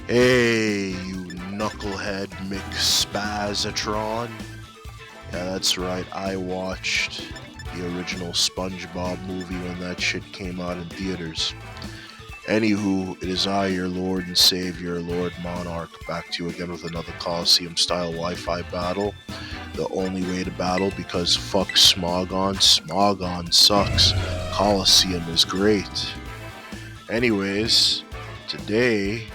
Hey, you knucklehead McSpazatron. Yeah, that's right. I watched the original SpongeBob movie when that shit came out in theaters. Anywho, it is I, your Lord and Savior, Lord Monarch, back to you again with another Coliseum style Wi Fi battle. The only way to battle because fuck Smogon. Smogon sucks. Coliseum is great. Anyways, today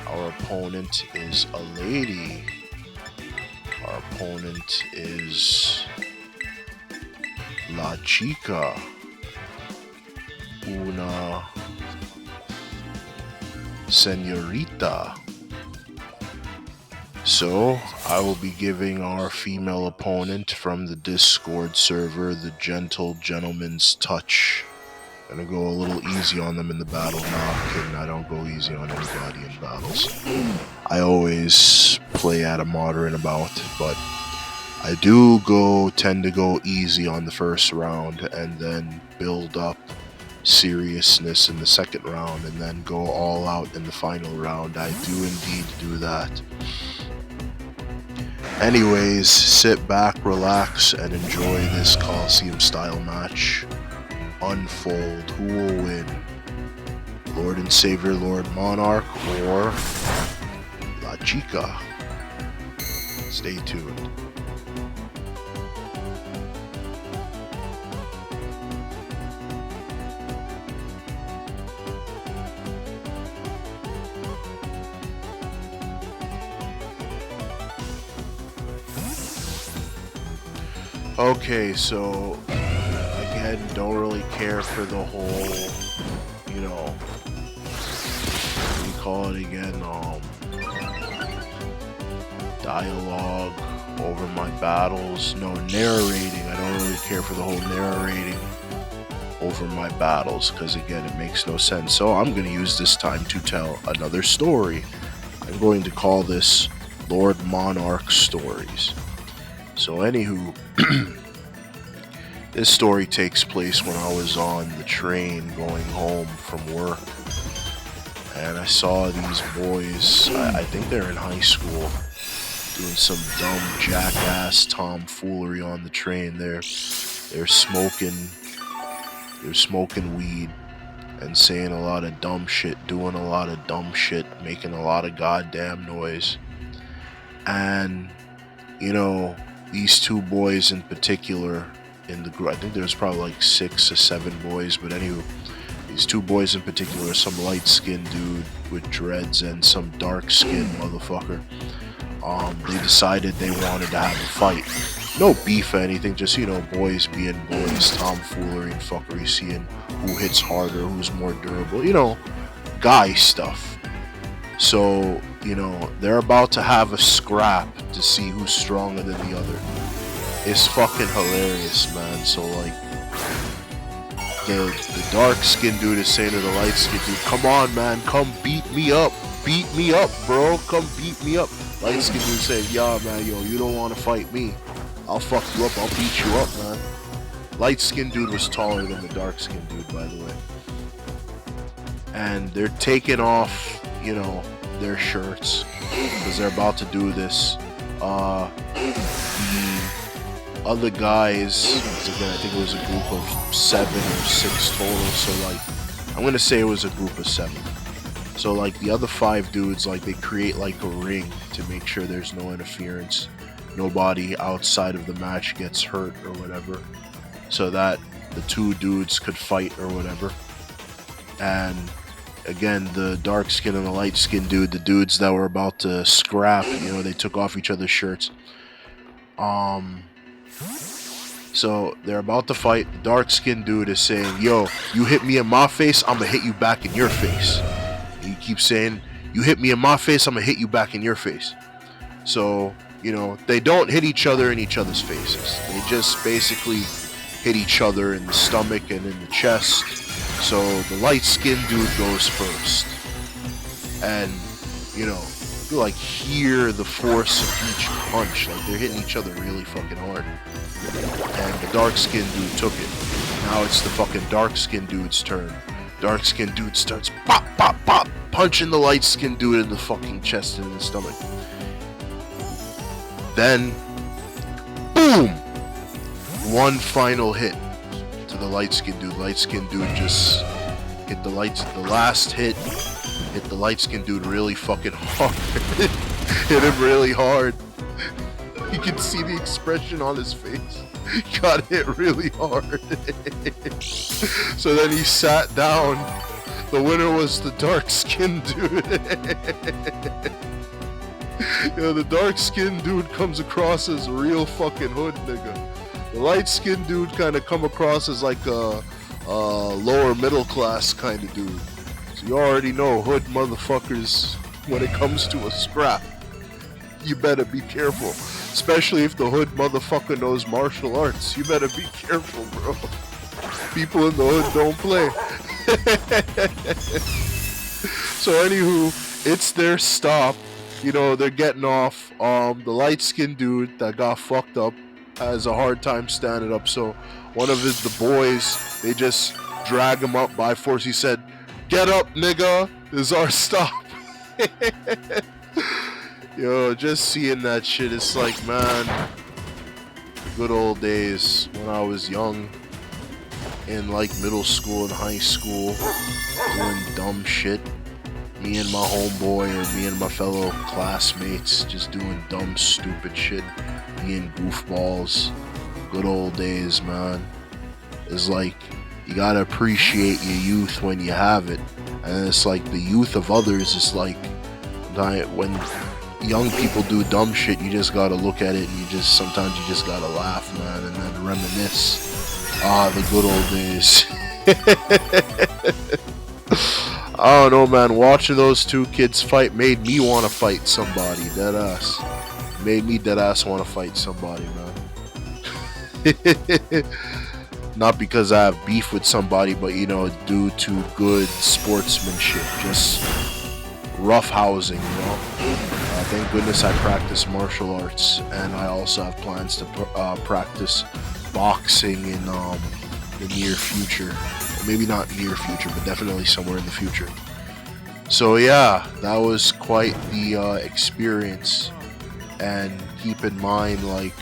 our opponent is a lady. Our opponent is La Chica, una señorita. So, I will be giving our female opponent from the Discord server the gentle gentleman's touch. Gonna go a little easy on them in the battle. Nah, kidding, I don't go easy on anybody in battles. I always play at a moderate amount, but I do tend to go easy on the first round and then build up seriousness in the second round and then go all out in the final round. I do indeed do that. Anyways, sit back, relax, and enjoy this Coliseum style match unfold. Who will win? Lord and Savior, Lord Monarch, or La Chica? Stay tuned. Okay, so again, don't really care for the whole, what do you call it again, dialogue over my battles. No, narrating. I don't really care for the whole narrating over my battles, because again, it makes no sense. So I'm going to use this time to tell another story. I'm going to call this Lord Monarch Stories. So anywho, this story takes place when I was on the train going home from work, and I saw these boys, I think they're in high school, doing some dumb jackass tomfoolery on the train. They're smoking weed and saying a lot of dumb shit, doing a lot of dumb shit, making a lot of goddamn noise. And these two boys in particular in the group, I think there's probably like 6 or 7 boys, but anyway, these two boys in particular, some light-skinned dude with dreads and some dark-skinned motherfucker, they decided they wanted to have a fight. No beef or anything, just, boys being boys, tomfoolery and fuckery, seeing who hits harder, who's more durable, guy stuff. So, they're about to have a scrap to see who's stronger than the other. It's fucking hilarious, man. So, like, the dark-skinned dude is saying to the light-skinned dude, "Come on, man, come beat me up, bro, come beat me up." Light-skinned dude saying, "Yeah, man, you don't want to fight me. I'll fuck you up, I'll beat you up, man." Light-skinned dude was taller than the dark-skinned dude, by the way. And they're taking off, their shirts, because they're about to do this. The other guys, again, I think it was a group of 7 or 6 total, so like, I'm gonna say it was a group of 7. So like, the other 5 dudes, like, they create like a ring to make sure there's no interference, nobody outside of the match gets hurt or whatever, so that the 2 dudes could fight or whatever. And again, the dark skin and the light skin dude, the dudes that were about to scrap, they took off each other's shirts. So they're about to fight. The dark skinned dude is saying, "Yo, you hit me in my face, I'm gonna hit you back in your face." And he keeps saying, "You hit me in my face, I'm gonna hit you back in your face." So, they don't hit each other in each other's faces. They just basically hit each other in the stomach and in the chest. So the light skinned dude goes first. And, you like hear the force of each punch. Like, they're hitting each other really fucking hard. And the dark skinned dude took it. Now it's the fucking dark skinned dude's turn. Dark skinned dude starts pop, pop, pop. punching the light-skinned dude in the fucking chest and in the stomach. Then, boom! One final hit to the light-skinned dude. Light-skinned dude just hit the last hit hit the light-skinned dude really fucking hard. Hit him really hard. You can see the expression on his face. He got hit really hard. So then he sat down. The winner was the dark-skinned dude. The dark-skinned dude comes across as a real fucking hood nigga. The light-skinned dude kind of come across as like a lower middle class kind of dude. So you already know hood motherfuckers, when it comes to a scrap, you better be careful. Especially if the hood motherfucker knows martial arts. You better be careful, bro. People in the hood don't play. So anywho, it's their stop. They're getting off. The light-skinned dude that got fucked up has a hard time standing up. So one of the boys, they just drag him up by force. He said, "Get up, nigga. This is our stop." Just seeing that shit, it's like, man, good old days when I was young, in like middle school and high school, doing dumb shit. Me and my homeboy or me and my fellow classmates just doing dumb, stupid shit, being goofballs. Good old days, man. It's like, you gotta appreciate your youth when you have it. And it's like the youth of others is like, when young people do dumb shit, you just gotta look at it and sometimes you just gotta laugh, man, and then reminisce. The good old days. I don't know, man, watching those two kids fight made me want to fight somebody, deadass. Made me deadass want to fight somebody, man. Not because I have beef with somebody, but due to good sportsmanship, just rough housing, Thank goodness I practice martial arts, and I also have plans to practice boxing in the near future. Or maybe not near future, but definitely somewhere in the future. So yeah, that was quite the experience. And keep in mind, like,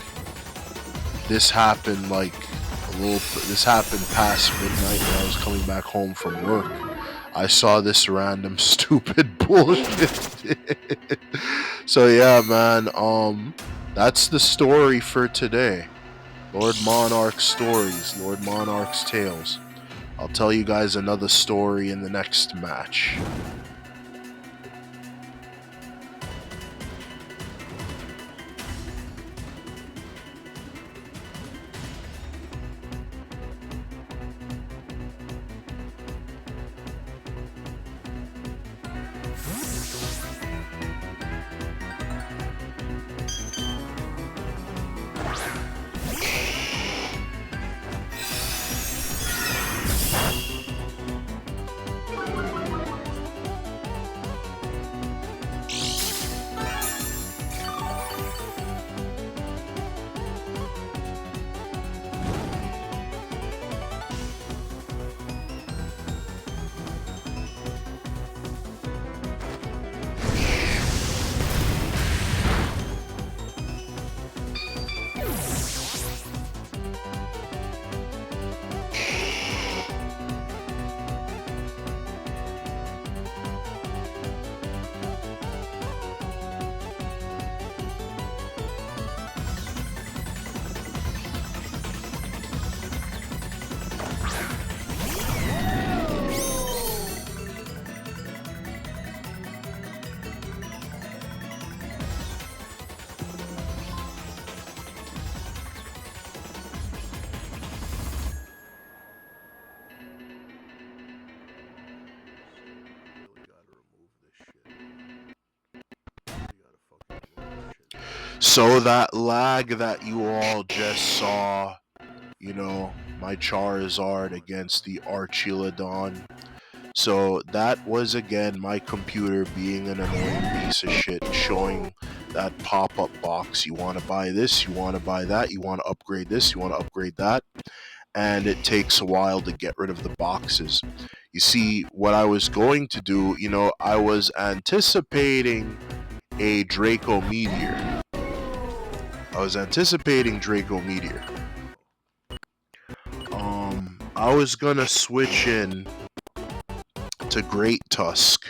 this happened this happened past midnight when I was coming back home from work. I saw this random stupid bullshit. So yeah, man, that's the story for today. Lord Monarch's stories, Lord Monarch's tales. I'll tell you guys another story in the next match. So that lag that you all just saw, my Charizard against the Archilodon. So that was again my computer being an annoying piece of shit, showing that pop-up box. You want to buy this, you want to buy that, you want to upgrade this, you want to upgrade that. and it takes a while to get rid of the boxes. You see, what I was going to do, I was anticipating a Draco Meteor. I was gonna switch in to Great Tusk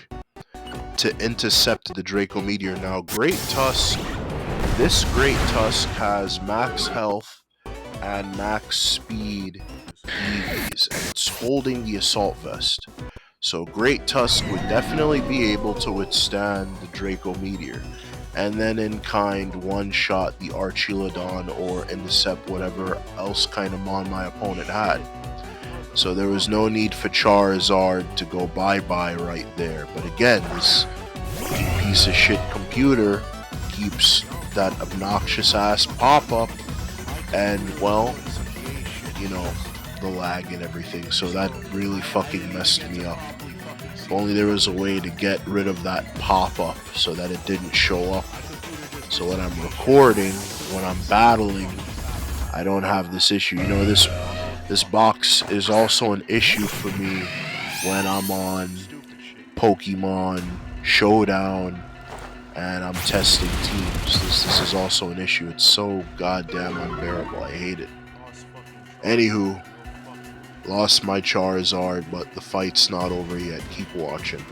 to intercept the Draco Meteor. Now, this Great Tusk has max health and max speed EVs, and it's holding the Assault Vest. So Great Tusk would definitely be able to withstand the Draco Meteor, and then in kind one-shot the Archilodon or intercept whatever else kind of mon my opponent had. So there was no need for Charizard to go bye-bye right there. But again, this fucking piece of shit computer keeps that obnoxious ass pop-up, and well, the lag and everything. So that really fucking messed me up. If only there was a way to get rid of that pop-up so that it didn't show up. So when I'm recording, when I'm battling, I don't have this issue. This box is also an issue for me when I'm on Pokemon Showdown and I'm testing teams. This is also an issue. It's so goddamn unbearable. I hate it. Anywho, lost my Charizard, but the fight's not over yet. Keep watching.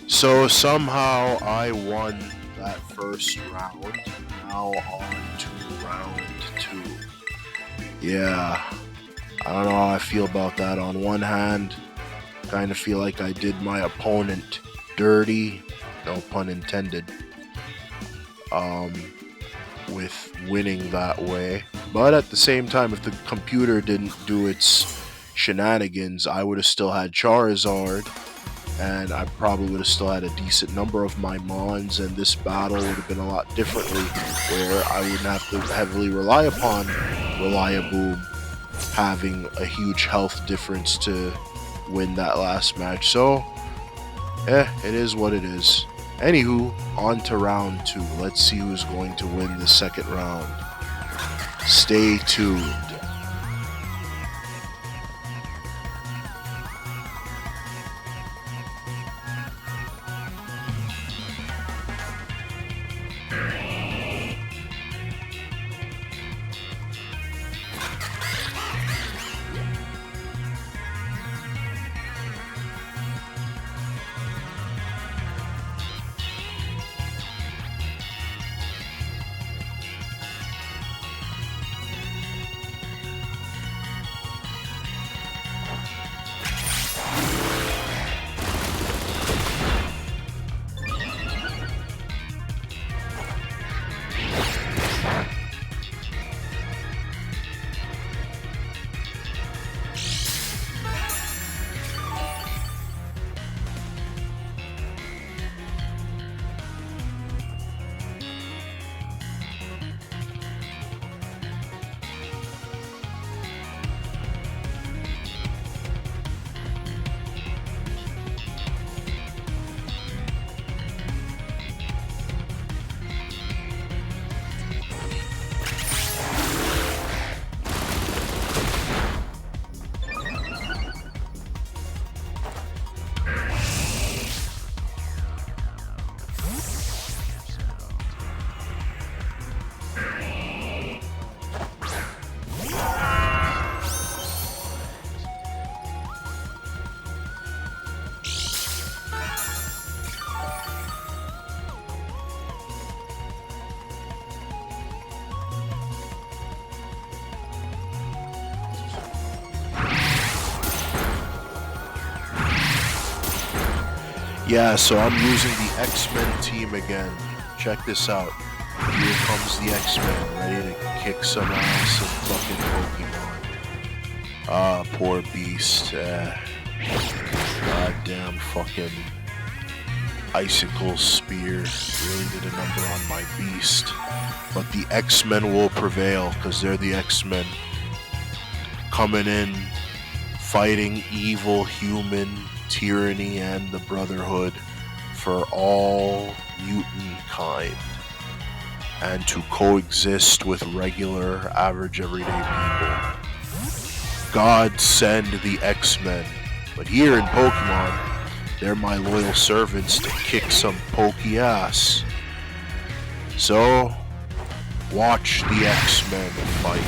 So somehow I won that first round. Now on to round two. Yeah, I don't know how I feel about that. On one hand, kind of feel like I did my opponent dirty, no pun intended, um, with winning that way. But at the same time, if the computer didn't do its shenanigans, I would have still had Charizard, and I probably would have still had a decent number of my Mons, and this battle would have been a lot differently, where I wouldn't have to heavily rely upon Reliaboom having a huge health difference to win that last match. So, it is what it is. Anywho, on to round two. Let's see who's going to win the second round. Stay tuned. Yeah, so I'm using the X-Men team again. Check this out. Here comes the X-Men, ready to kick some ass and fucking Pokemon. Ah, poor Beast. Goddamn fucking Icicle Spear really did a number on my Beast. But the X-Men will prevail, because they're the X-Men. Coming in, fighting evil human tyranny and the Brotherhood for all mutant kind, and to coexist with regular, average, everyday people. God send the X-Men. But here in Pokemon, they're my loyal servants to kick some pokey ass. So, watch the X-Men fight.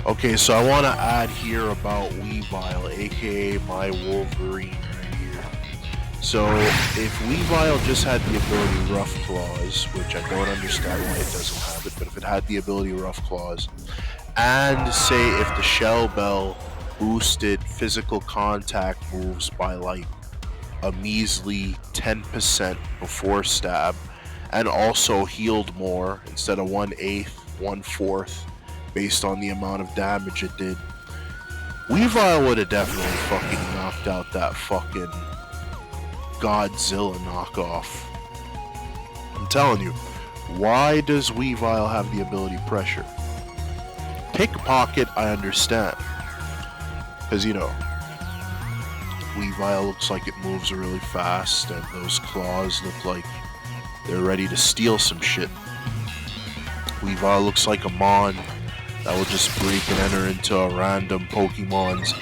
Okay, so I want to add here about Weavile, aka my Wolverine right here. So, if Weavile just had the ability Rough Claws, which I don't understand why it doesn't have it, but if it had the ability Rough Claws, and say if the Shell Bell boosted physical contact moves by like a measly 10% before stab, and also healed more instead of 1/8, 1/4, based on the amount of damage it did, Weavile would have definitely fucking knocked out that fucking Godzilla knockoff. I'm telling you, why does Weavile have the ability Pressure? Pickpocket, I understand. Because, you know, Weavile looks like it moves really fast, and those claws look like they're ready to steal some shit. Weavile looks like a Mon that will just break and enter into a random Pokemon's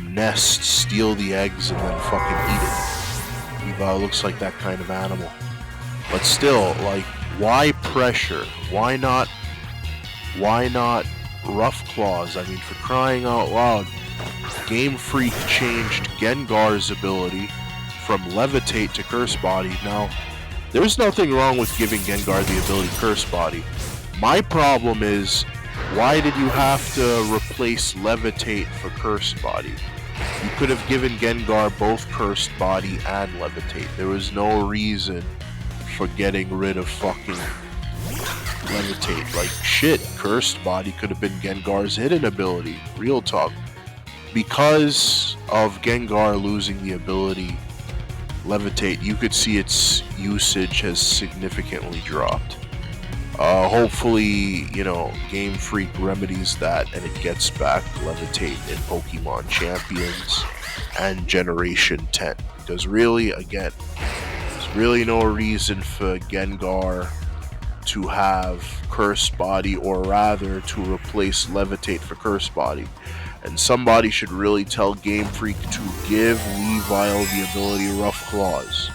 nest, steal the eggs, and then fucking eat it. Weavile looks like that kind of animal. But still, like, why Pressure? Why not Why not Rough Claws? I mean, for crying out loud, Game Freak changed Gengar's ability from Levitate to Curse Body. Now, there's nothing wrong with giving Gengar the ability Curse Body. My problem is, why did you have to replace Levitate for Curse Body? You could have given Gengar both Cursed Body and Levitate. There was no reason for getting rid of fucking Levitate. Like, shit, Cursed Body could have been Gengar's hidden ability. Real talk. Because of Gengar losing the ability Levitate, you could see its usage has significantly dropped. Hopefully, Game Freak remedies that and it gets back Levitate in Pokemon Champions and Generation 10. Because really, again, there's really no reason for Gengar to have Cursed Body, or rather to replace Levitate for Cursed Body. And somebody should really tell Game Freak to give Weavile the ability Rough Claws.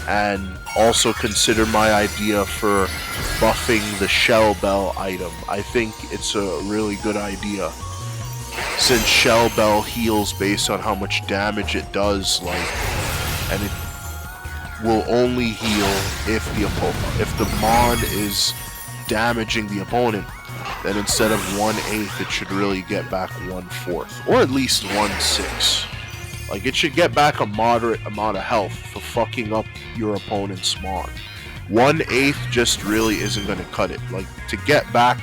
And also consider my idea for buffing the Shell Bell item. I think it's a really good idea, since Shell Bell heals based on how much damage it does, and it will only heal if the Mon is damaging the opponent. Then instead of 1/8, it should really get back 1/4, or at least 1/6. Like, it should get back a moderate amount of health for fucking up your opponent's Mon. 1/8 just really isn't going to cut it. Like, to get back,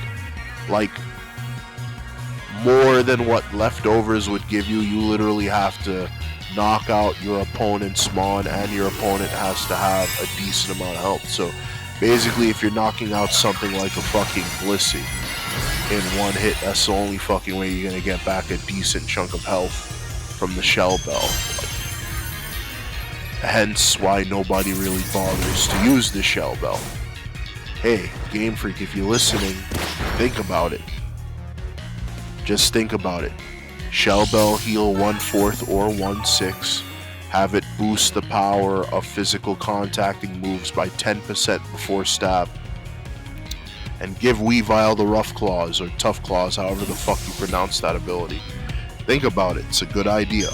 more than what leftovers would give you, you literally have to knock out your opponent's Mon, and your opponent has to have a decent amount of health. So, basically, if you're knocking out something like a fucking Blissey in one hit, that's the only fucking way you're going to get back a decent chunk of health from the Shell Bell. Hence why nobody really bothers to use the Shell Bell. Hey, Game Freak, if you're listening, think about it. Just think about it. Shell Bell heal 1/4 or 1/6. Have it boost the power of physical contacting moves by 10% before stab. And give Weavile the Rough Claws, or Tough Claws, however the fuck you pronounce that ability. Think about it, it's a good idea.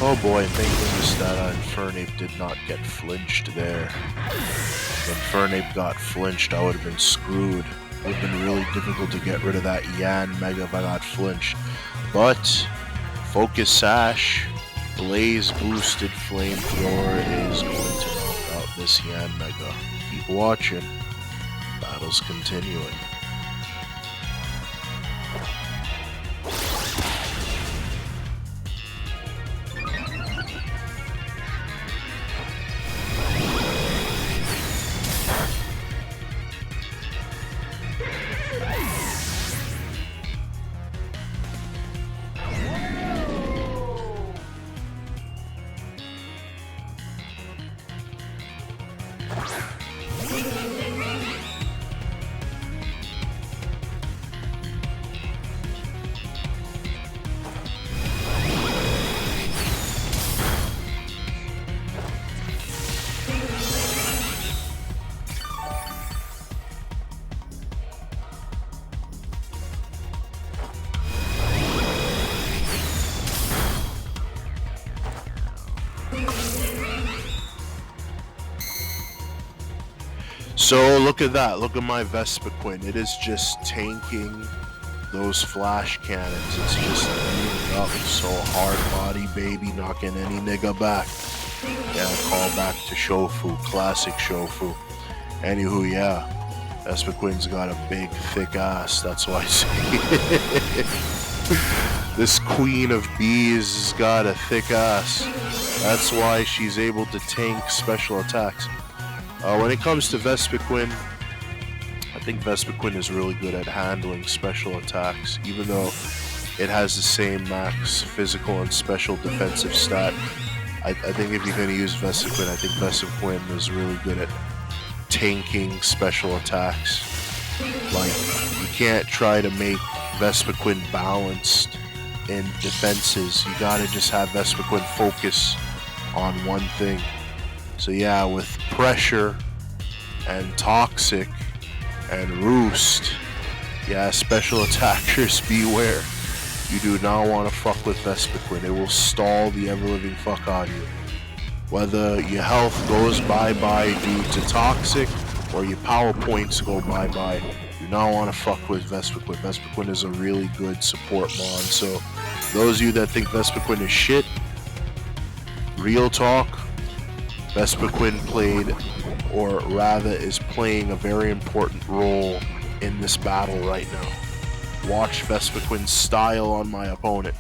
Oh boy, thank goodness that Infernape did not get flinched there. If Infernape got flinched, I would have been screwed. It would have been really difficult to get rid of that Yan Mega if I got flinched. But Focus Sash, Blaze Boosted Flamethrower is going to knock out this Yan Mega. Keep watching. Battle's continuing. So look at that, look at my Vespiquen. It is just tanking those flash cannons. It's just moving up so hard body, baby, knocking any nigga back. Yeah, call back to Shofu, classic Shofu. Anywho, yeah, Vespiquen's got a big, thick ass, that's why I say this queen of bees has got a thick ass. That's why she's able to tank special attacks. When it comes to Vespiquen, I think Vespiquen is really good at handling special attacks, even though it has the same max physical and special defensive stat. I think if you're going to use Vespiquen, I think Vespiquen is really good at tanking special attacks. Like, you can't try to make Vespiquen balanced in defenses. You gotta just have Vespiquen focus on one thing. So yeah, with Pressure and Toxic and Roost, yeah, special attackers beware. You do not want to fuck with Vespiquen. It will stall the ever-living fuck out of you. Whether your health goes bye-bye due to Toxic or your power points go bye-bye, you do not want to fuck with Vespiquen. Vespiquen is a really good support mon. So those of you that think Vespiquen is shit, real talk, Vespiquen played, or rather is playing, a very important role in this battle right now. Watch Vespiquen's style on my opponent.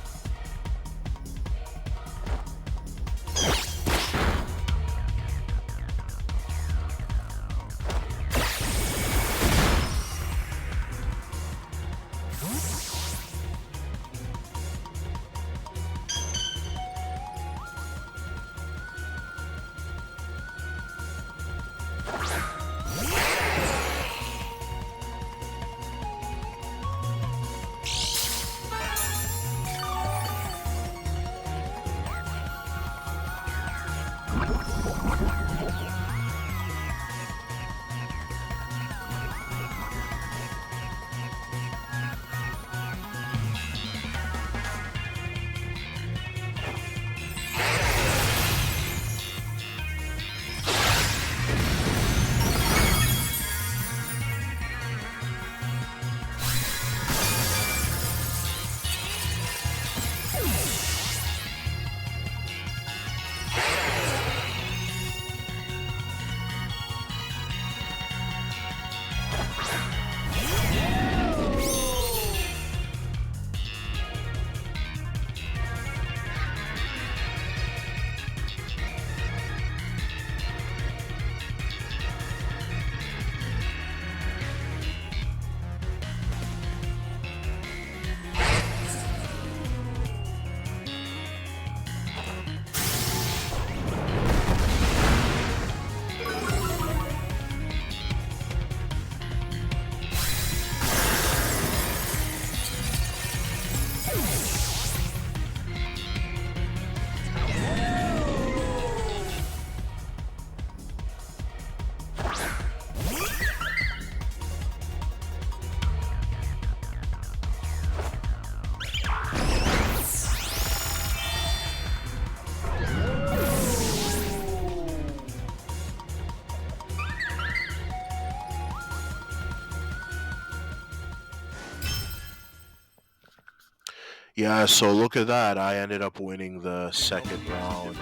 Yeah, so look at that. I ended up winning the second round.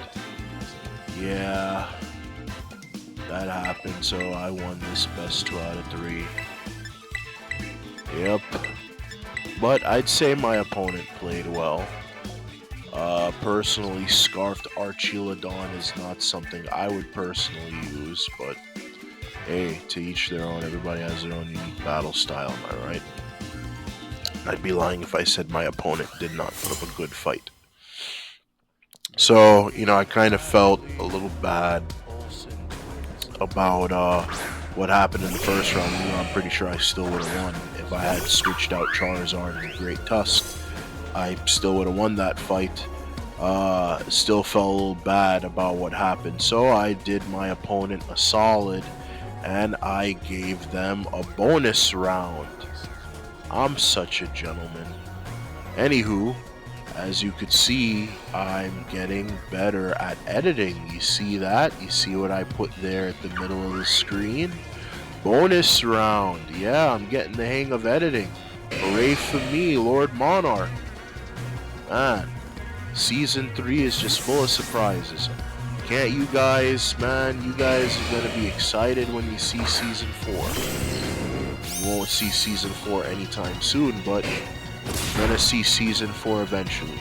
Yeah, that happened. So I won this best 2 out of 3. Yep. But I'd say my opponent played well. Personally, Scarfed Archilodon is not something I would personally use, but hey, to each their own. Everybody has their own unique battle style, am I right? I'd be lying if I said my opponent did not put up a good fight. So, I kind of felt a little bad about what happened in the first round. I'm pretty sure I still would have won if I had switched out Charizard and Great Tusk. I still would have won that fight. Still felt a little bad about what happened. So I did my opponent a solid and I gave them a bonus round. I'm such a gentleman. Anywho, as you could see, I'm getting better at editing. You see that? You see what I put there at the middle of the screen? Bonus round. Yeah, I'm getting the hang of editing. Hooray for me, Lord Monarch. Man, Season 3 is just full of surprises. Can't you guys, man, you guys are going to be excited when you see Season 4. You won't see Season 4 anytime soon, but you're going to see Season 4 eventually.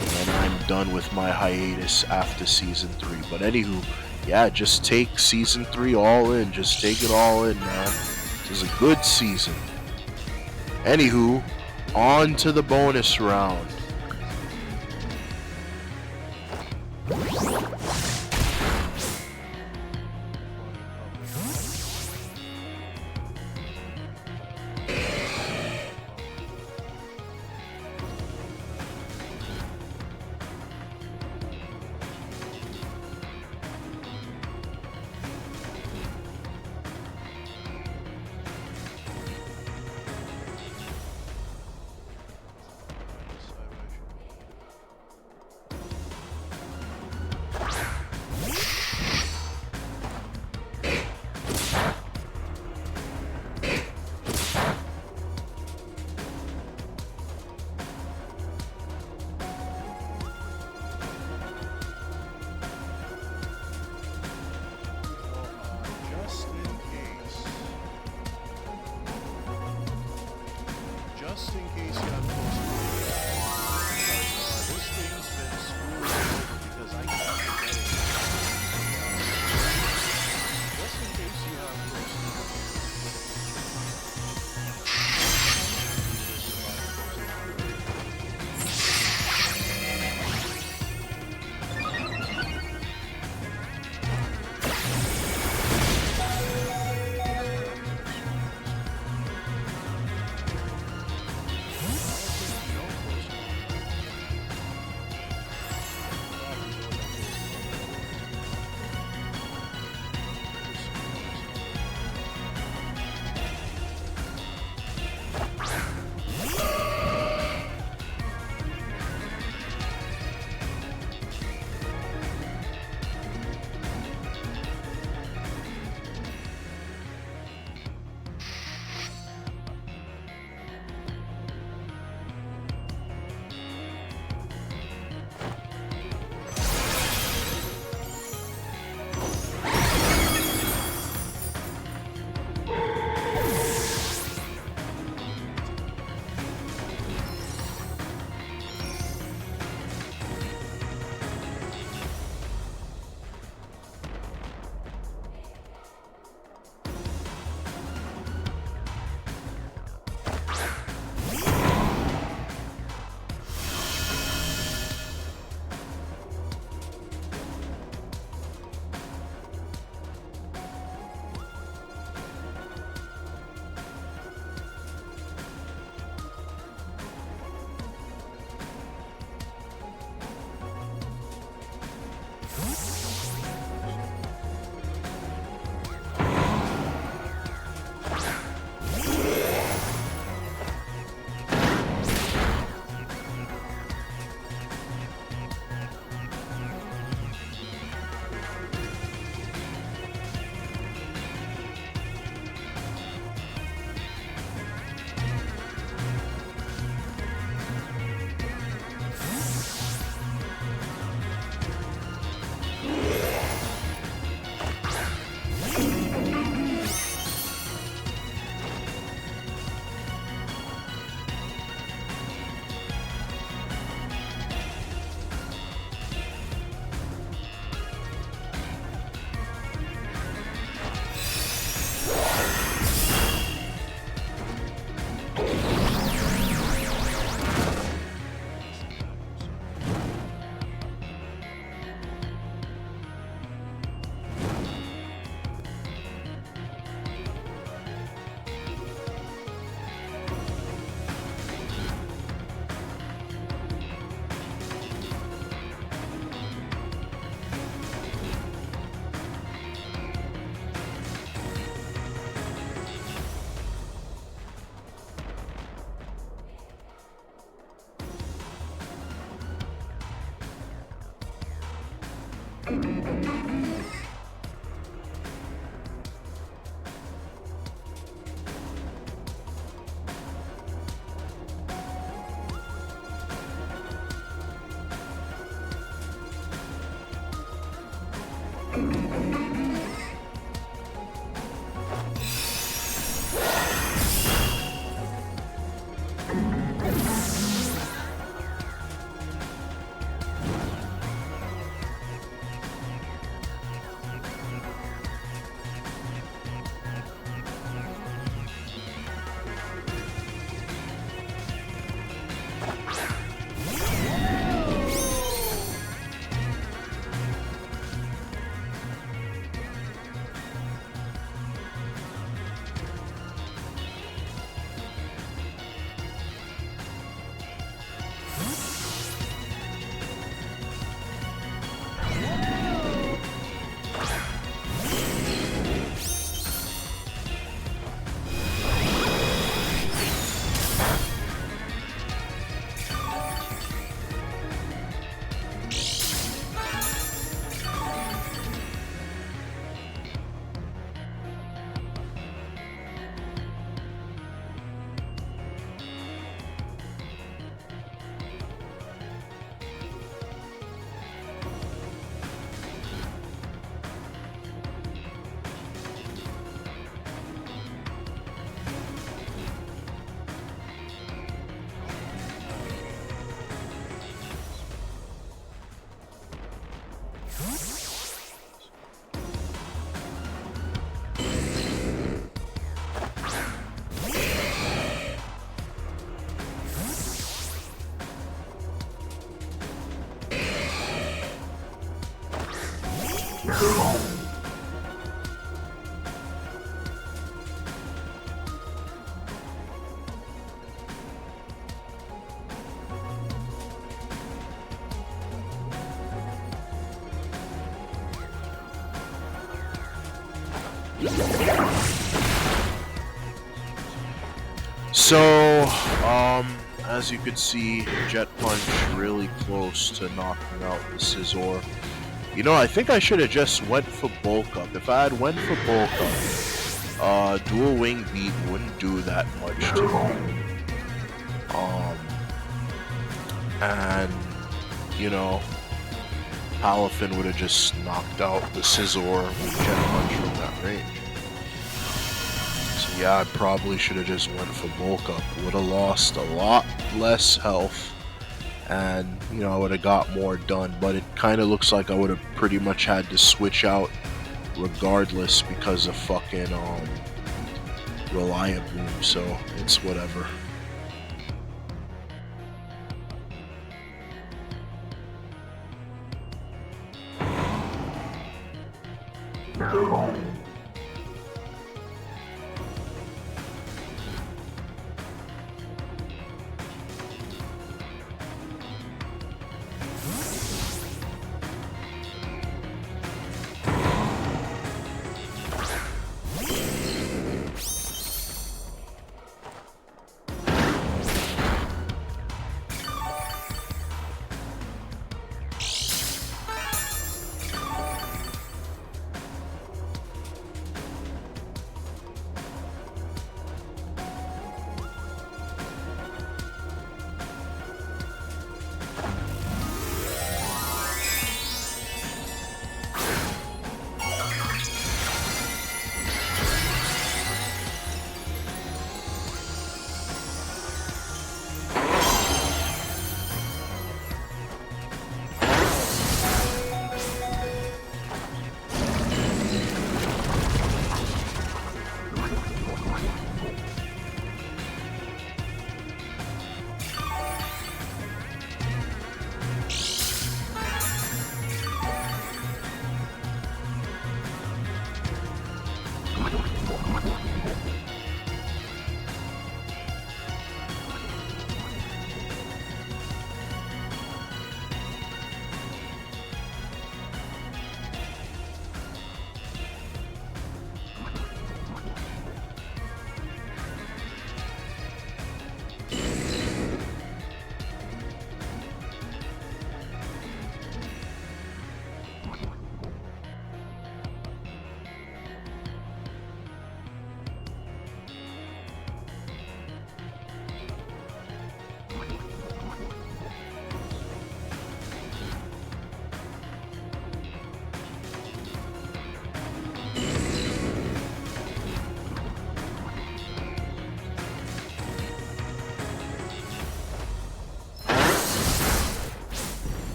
And I'm done with my hiatus after Season 3. But anywho, yeah, just take Season 3 all in. Just take it all in, man. This is a good season. Anywho, on to the bonus round. So, as you can see, Jet Punch really close to knocking out the Scizor. You know, I think I should have just went for Bulk Up. If I had went for Bulk Up, Dual Wing Beat wouldn't do that much to me. And, you know, Palafin would have just knocked out the Scizor with Jet Punch from that range. So yeah, I probably should have just went for Bulk Up. Would have lost a lot less health, and, you know, I would have got more done, but it kind of looks like I would have pretty much had to switch out regardless because of fucking, Reliant Boom, so it's whatever.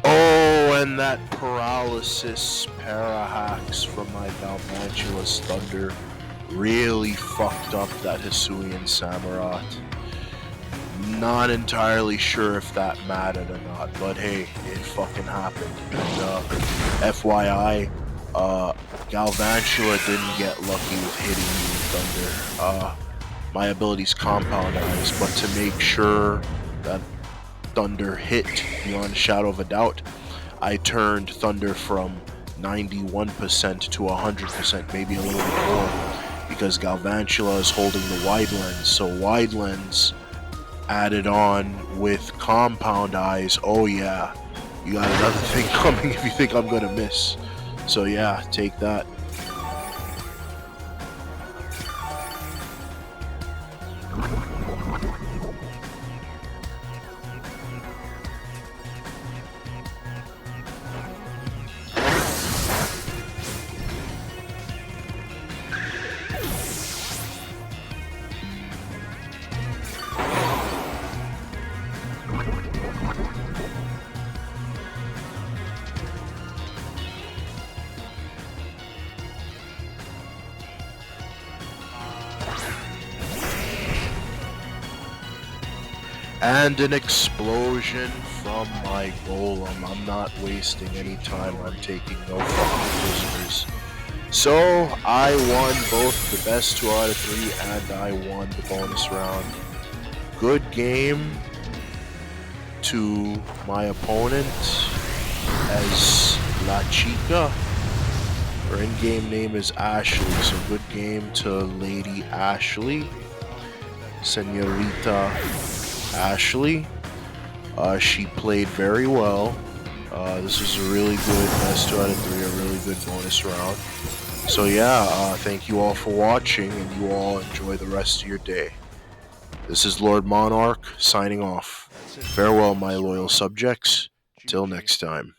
Oh, and that paralysis para-hacks from my Galvantulus Thunder really fucked up that Hisuian Samurott. Not entirely sure if that mattered or not, but hey, it fucking happened. And FYI, Galvantula didn't get lucky with hitting me with Thunder. My ability's Compound Eyes, but to make sure that Thunder hit beyond a shadow of a doubt, I turned Thunder from 91% to 100%, maybe a little bit more, because Galvantula is holding the wide lens. So wide lens added on with Compound Eyes, oh yeah, you got another thing coming if you think I'm gonna miss. So yeah, take that. And an explosion from my golem. I'm not wasting any time. I'm taking no fucking prisoners. So I won both the best 2 out of 3 and I won the bonus round. Good game to my opponent as La Chica. Her in-game name is Ashley, so good game to Lady Ashley. Senorita Ashley. She played very well. This was a really good best 2 out of 3, a really good bonus round. So yeah, thank you all for watching, and you all enjoy the rest of your day. This is Lord Monarch, signing off. Farewell, my loyal subjects. Till next time.